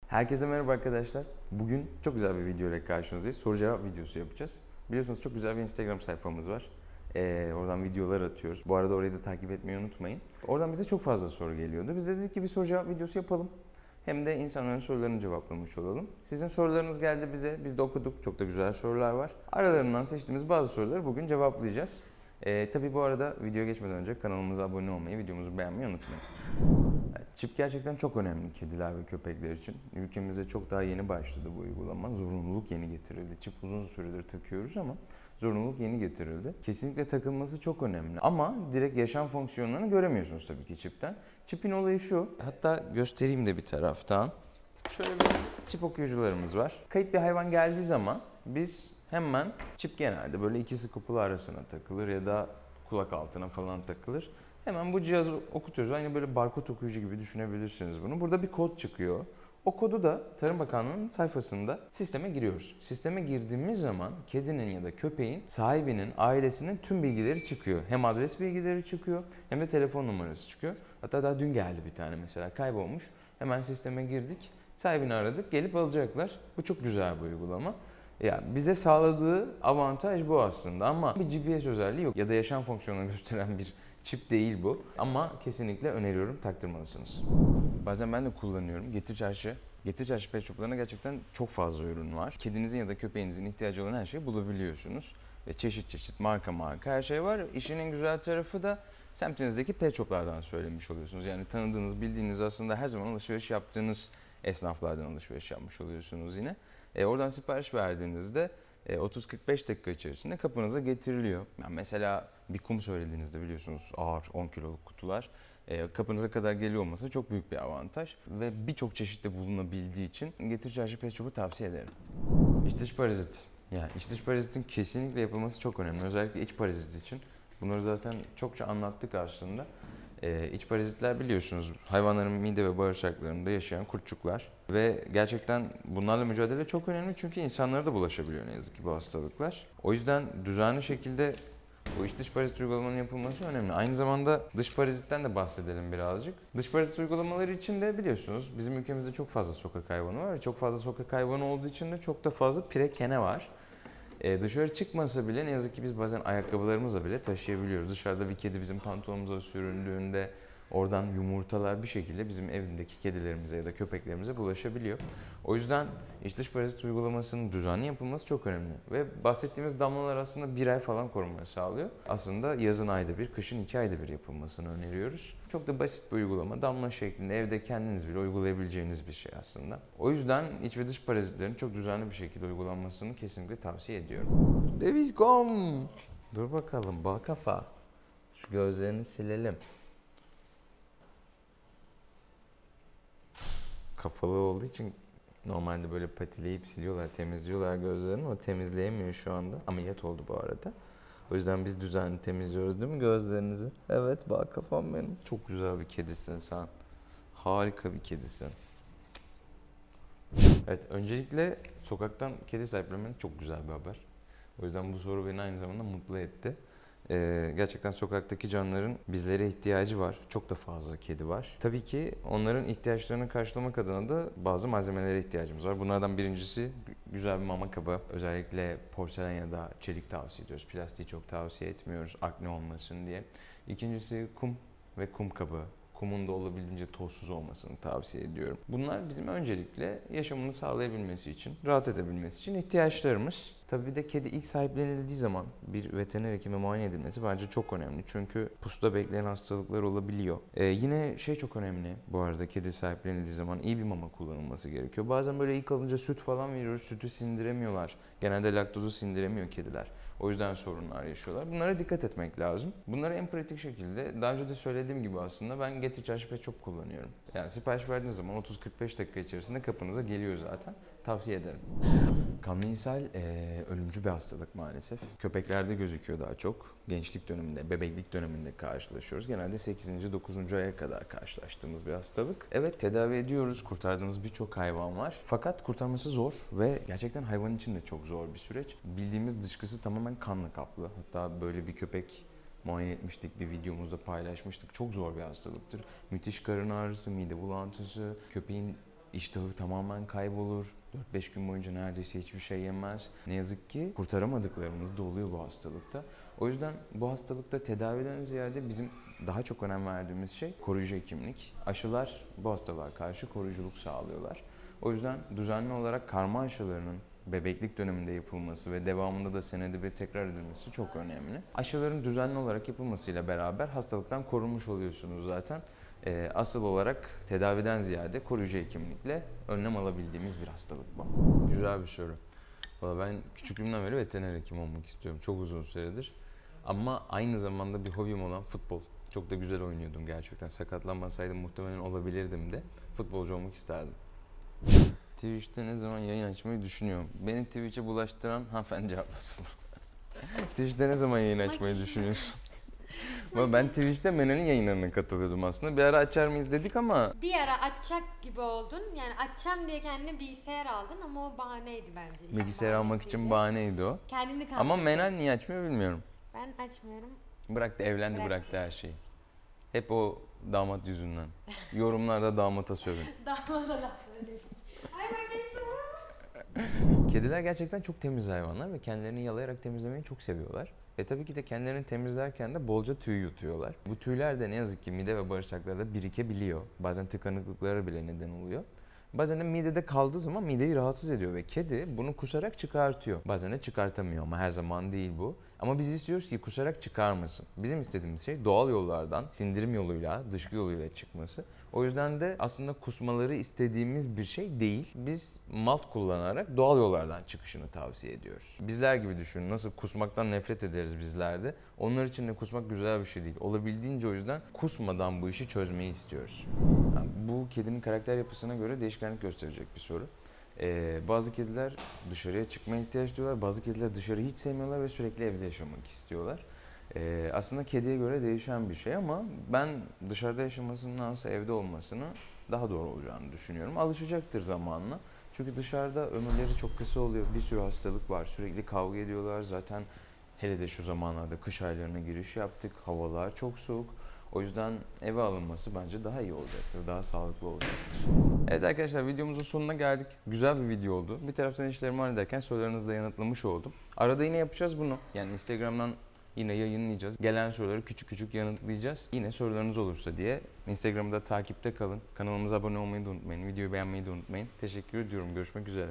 Herkese merhaba arkadaşlar. Bugün çok güzel bir video ile karşınızdayız. Soru cevap videosu yapacağız. Biliyorsunuz çok güzel bir Instagram sayfamız var. Oradan videolar atıyoruz. Bu arada orayı da takip etmeyi unutmayın. Oradan bize çok fazla soru geliyordu. Biz de dedik ki bir soru cevap videosu yapalım. Hem de insanların sorularını cevaplamış olalım. Sizin sorularınız geldi bize. Biz de okuduk. Çok da güzel sorular var. Aralarından seçtiğimiz bazı soruları bugün cevaplayacağız. Tabii bu arada videoya geçmeden önce kanalımıza abone olmayı, videomuzu beğenmeyi unutmayın. Çip gerçekten çok önemli kediler ve köpekler için. Ülkemizde çok daha yeni başladı bu uygulama. Zorunluluk yeni getirildi. Çip uzun süredir takıyoruz ama zorunluluk yeni getirildi. Kesinlikle takılması çok önemli. Ama direkt yaşam fonksiyonlarını göremiyorsunuz tabii ki çipten. Çipin olayı şu. Hatta göstereyim de bir taraftan. Şöyle bir çip okuyucularımız var. Kayıp bir hayvan geldiği zaman biz hemen çip genelde böyle ikisi kupulu arasına takılır ya da kulak altına falan takılır. Hemen bu cihazı okutuyoruz. Aynı böyle barkod okuyucu gibi düşünebilirsiniz bunu. Burada bir kod çıkıyor. O kodu da Tarım Bakanlığı'nın sayfasında sisteme giriyoruz. Sisteme girdiğimiz zaman kedinin ya da köpeğin sahibinin, ailesinin tüm bilgileri çıkıyor. Hem adres bilgileri çıkıyor hem de telefon numarası çıkıyor. Hatta daha dün geldi bir tane mesela kaybolmuş. Hemen sisteme girdik. Sahibini aradık. Gelip alacaklar. Bu çok güzel bir uygulama. Ya bize sağladığı avantaj bu aslında ama bir GPS özelliği yok ya da yaşam fonksiyonunu gösteren bir çip değil bu. Ama kesinlikle öneriyorum, taktırmalısınız. Bazen ben de kullanıyorum. Getir Çarşı. Getir Çarşı pet shoplarına gerçekten çok fazla ürün var. Kedinizin ya da köpeğinizin ihtiyacı olan her şeyi bulabiliyorsunuz. Ve çeşit çeşit marka her şey var. İşin en güzel tarafı da semtinizdeki pet shoplardan söylemiş oluyorsunuz. Yani tanıdığınız, bildiğiniz aslında her zaman alışveriş yaptığınız esnaflardan alışveriş yapmış oluyorsunuz yine. Oradan sipariş verdiğinizde 30-45 dakika içerisinde kapınıza getiriliyor. Yani mesela bir kum söylediğinizde biliyorsunuz ağır 10 kiloluk kutular kapınıza kadar geliyor olması çok büyük bir avantaj. Ve birçok çeşitte bulunabildiği için Getir Çarşı Pet Shop'u tavsiye ederim. İç dış parazit. Yani iç dış parazitin kesinlikle yapılması çok önemli. Özellikle iç parazit için. Bunları zaten çokça anlattık aslında. İç parazitler biliyorsunuz hayvanların mide ve bağırsaklarında yaşayan kurtçuklar. Ve gerçekten bunlarla mücadele çok önemli çünkü insanlara da bulaşabiliyor ne yazık ki bu hastalıklar. O yüzden düzenli şekilde bu iç dış parazit uygulamanın yapılması önemli. Aynı zamanda dış parazitten de bahsedelim birazcık. Dış parazit uygulamaları için de biliyorsunuz bizim ülkemizde çok fazla sokak hayvanı var. Çok fazla sokak hayvanı olduğu için de çok da fazla pirekene var. Dışarı çıkmasa bile ne yazık ki biz bazen ayakkabılarımızla bile taşıyabiliyoruz. Dışarıda bir kedi bizim pantolonumuza süründüğünde oradan yumurtalar bir şekilde bizim evindeki kedilerimize ya da köpeklerimize bulaşabiliyor. O yüzden iç dış parazit uygulamasının düzenli yapılması çok önemli. Ve bahsettiğimiz damlalar aslında bir ay falan korunmayı sağlıyor. Aslında yazın ayda bir, kışın 2 ayda bir yapılmasını öneriyoruz. Çok da basit bir uygulama. Damla şeklinde evde kendiniz bile uygulayabileceğiniz bir şey aslında. O yüzden iç ve dış parazitlerin çok düzenli bir şekilde uygulanmasını kesinlikle tavsiye ediyorum. Bebişkom! Dur bakalım bal kafa. Şu gözlerini silelim. Kafalı olduğu için normalde böyle patileyip siliyorlar, temizliyorlar gözlerini ama temizleyemiyor şu anda. Ameliyat oldu bu arada. O yüzden biz düzenli temizliyoruz değil mi gözlerinizi? Evet bak kafam benim. Çok güzel bir kedisin sen. Harika bir kedisin. Evet öncelikle sokaktan kedi sahiplenmeniz çok güzel bir haber. O yüzden bu soru beni aynı zamanda mutlu etti. Gerçekten sokaktaki canlıların bizlere ihtiyacı var. Çok da fazla kedi var. Tabii ki onların ihtiyaçlarını karşılamak adına da bazı malzemelere ihtiyacımız var. Bunlardan birincisi güzel bir mama kabı. Özellikle porselen ya da çelik tavsiye ediyoruz. Plastiği çok tavsiye etmiyoruz akne olmasın diye. İkincisi kum ve kum kabı. Kumun da olabildiğince tozsuz olmasını tavsiye ediyorum. Bunlar bizim öncelikle yaşamını sağlayabilmesi için, rahat edebilmesi için ihtiyaçlarımız. Tabii bir de kedi ilk sahiplenildiği zaman bir veteriner hekime muayene edilmesi bence çok önemli. Çünkü pusuda bekleyen hastalıklar olabiliyor. Yine şey çok önemli bu arada kedi sahiplenildiği zaman iyi bir mama kullanılması gerekiyor. Bazen böyle ilk alınca süt falan veriyoruz, sütü sindiremiyorlar. Genelde laktozu sindiremiyor kediler. O yüzden sorunlar yaşıyorlar. Bunlara dikkat etmek lazım. Bunları en pratik şekilde, daha önce de söylediğim gibi aslında ben Getir Çarşı Pet çok kullanıyorum. Yani sipariş verdiğiniz zaman 30-45 dakika içerisinde kapınıza geliyor zaten. Tavsiye ederim. Kanlı ishal ölümcül bir hastalık maalesef. Köpeklerde gözüküyor daha çok. Gençlik döneminde, bebeklik döneminde karşılaşıyoruz. Genelde 8. 9. aya kadar karşılaştığımız bir hastalık. Evet tedavi ediyoruz, kurtardığımız birçok hayvan var. Fakat kurtarması zor ve gerçekten hayvan için de çok zor bir süreç. Bildiğimiz dışkısı tamamen kanla kaplı. Hatta böyle bir köpek muayene etmiştik, bir videomuzda paylaşmıştık. Çok zor bir hastalıktır. Müthiş karın ağrısı, mide bulantısı, köpeğin İştahı tamamen kaybolur. 4-5 gün boyunca neredeyse hiçbir şey yemez. Ne yazık ki kurtaramadıklarımız da oluyor bu hastalıkta. O yüzden bu hastalıkta tedaviden ziyade bizim daha çok önem verdiğimiz şey koruyucu hekimlik. Aşılar bu hastalığa karşı koruyuculuk sağlıyorlar. O yüzden düzenli olarak karma aşılarının bebeklik döneminde yapılması ve devamında da senede bir tekrar edilmesi çok önemli. Aşıların düzenli olarak yapılmasıyla beraber hastalıktan korunmuş oluyorsunuz zaten. Asıl olarak tedaviden ziyade koruyucu hekimlikle önlem alabildiğimiz bir hastalık bu. Güzel bir soru. Valla ben küçüklüğümden beri veteriner hekim olmak istiyorum. Çok uzun süredir. Ama aynı zamanda bir hobim olan futbol. Çok da güzel oynuyordum gerçekten. Sakatlanmasaydım muhtemelen olabilirdim de. Futbolcu olmak isterdim. Twitch'te ne zaman yayın açmayı düşünüyorum? Beni Twitch'e bulaştıran hanımefendi cevaplasın. Twitch'te ne zaman yayın açmayı düşünüyorsun? Ben Twitch'te Menel'in yayınlarına katılıyordum aslında. Bir ara açar mıyız dedik ama... Bir ara açacak gibi oldun. Yani açacağım diye kendine bilgisayar aldın ama o bahaneydi bence. İşte Bilgisayar almak için bahaneydi o. Kendini kandırdın. Ama Menel niye açmıyor bilmiyorum. Ben açmıyorum. Bıraktı, evlendi, bıraktı her şeyi. Hep o damat yüzünden. Yorumlarda damata sövün. Damada laf söyleyeyim. Ay ben geçtim. Kediler gerçekten çok temiz hayvanlar ve kendilerini yalayarak temizlemeyi çok seviyorlar. Ve tabii ki de kendilerini temizlerken de bolca tüy yutuyorlar. Bu tüyler de ne yazık ki mide ve bağırsaklarda birikebiliyor. Bazen tıkanıklıklara bile neden oluyor. Bazen de midede kaldığı zaman mideyi rahatsız ediyor ve kedi bunu kusarak çıkartıyor. Bazen de çıkartamıyor ama her zaman değil bu. Ama biz istiyoruz ki kusarak çıkarmasın. Bizim istediğimiz şey doğal yollardan, sindirim yoluyla, dışkı yoluyla çıkması. O yüzden de aslında kusmaları istediğimiz bir şey değil. Biz malt kullanarak doğal yollardan çıkışını tavsiye ediyoruz. Bizler gibi düşünün. Nasıl kusmaktan nefret ederiz bizler de. Onlar için de kusmak güzel bir şey değil. Olabildiğince o yüzden kusmadan bu işi çözmeyi istiyoruz. Bu kedinin karakter yapısına göre değişkenlik gösterecek bir soru. Bazı kediler dışarıya çıkmaya ihtiyaç duyuyorlar. Bazı kediler dışarıyı hiç sevmiyorlar ve sürekli evde yaşamak istiyorlar. Aslında kediye göre değişen bir şey ama ben dışarıda yaşamasındansa evde olmasını daha doğru olacağını düşünüyorum. Alışacaktır zamanla. Çünkü dışarıda ömürleri çok kısa oluyor. Bir sürü hastalık var. Sürekli kavga ediyorlar. Zaten hele de şu zamanlarda kış aylarına giriş yaptık. Havalar çok soğuk. O yüzden eve alınması bence daha iyi olacaktır, daha sağlıklı olacaktır. Evet arkadaşlar, videomuzun sonuna geldik. Güzel bir video oldu. Bir taraftan işlerimi hallederken sorularınızı da yanıtlamış oldum. Arada yine yapacağız bunu. Yani Instagram'dan yine yayınlayacağız. Gelen soruları küçük küçük yanıtlayacağız. Yine sorularınız olursa diye Instagram'da takipte kalın. Kanalımıza abone olmayı da unutmayın. Videoyu beğenmeyi de unutmayın. Teşekkür ediyorum. Görüşmek üzere.